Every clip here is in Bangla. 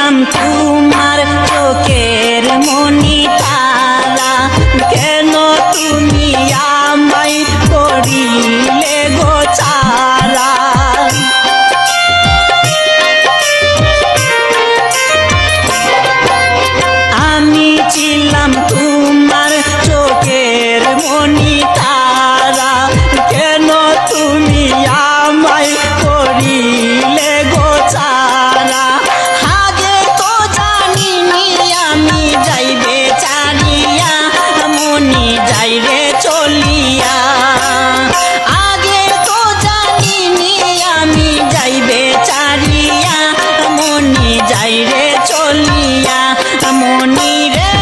ছিলাম তোমার চোখের মনি তারা, কেন তুমি আমায় করিলে গো ছাড়া। আমি ছিলাম তোমার চোখের মনি তারা, কেন তুমি আমায় করিলে গো ছাড়া। আগে তো জানিনি আমি যাইবে ছাড়িয়া, মনি যাইরে চলিয়া। আগে তো জানিনি আমি যাইবে ছাড়িয়া, মনি যাইরে চলিয়া। মনি রে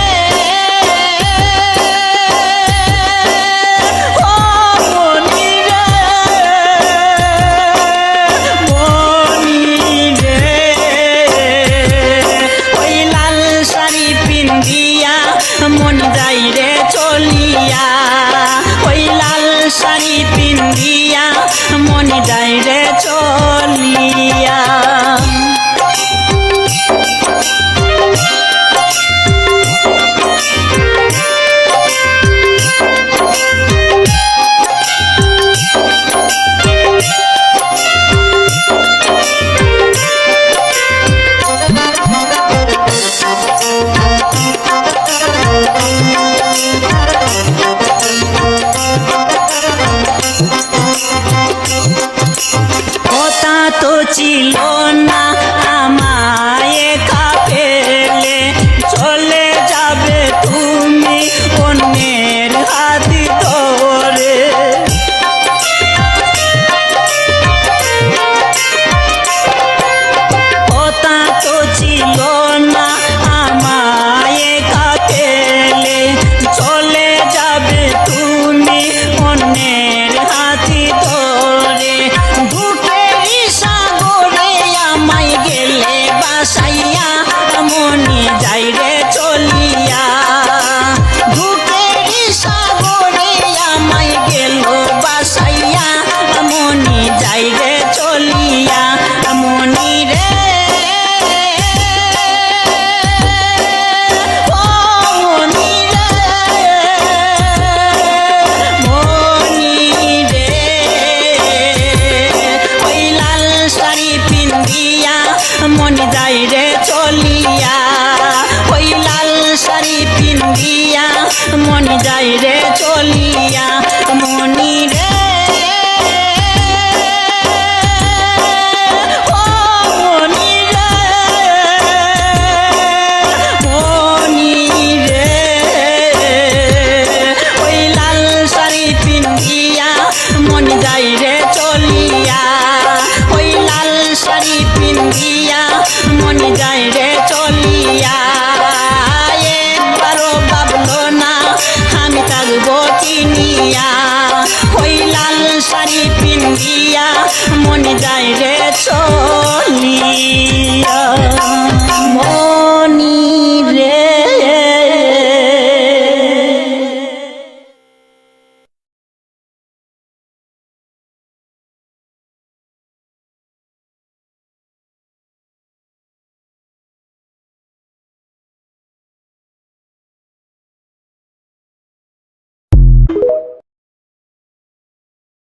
ও মনি রে, মনি রে, ওই লাল শাড়ি পিন্দিয়া মন যাইরে চলিয়া। ওই লাল শাড়ি পিন্দিয়া মন যাইরে চলিয়া। কথা তো ছিল না আমায় একা ফেলে, চলে যাবে তুমি অন্যের হাত ধরে। কথা তো ছিল না আমায় একা ফেলে, চলে যাবে তুমি অন্যের হাত ধরে। বুকেরই সাগরে আমায় গেলে বাসাইয়া, মনি যাইরে চলিয়া। বুকেরই সাগরে আমায় গেল বাসাইয়া, মনি যাইরে চলিয়া। মনি রে ও মনি রে, মনি রে, ওই লাল শাড়ি পিন্দিয়া মন যাইরে চলিয়া। ওই লাল শাড়ি পিন্দিয়া মন যাইরে চলিয়া। মনি রে ও মনি রে, মনি রে, ওই লাল শাড়ি পিন্দিয়া মন যাইরে চলিয়া। ওই লাল শাড়ি পিন্দিয়া মন যাইরে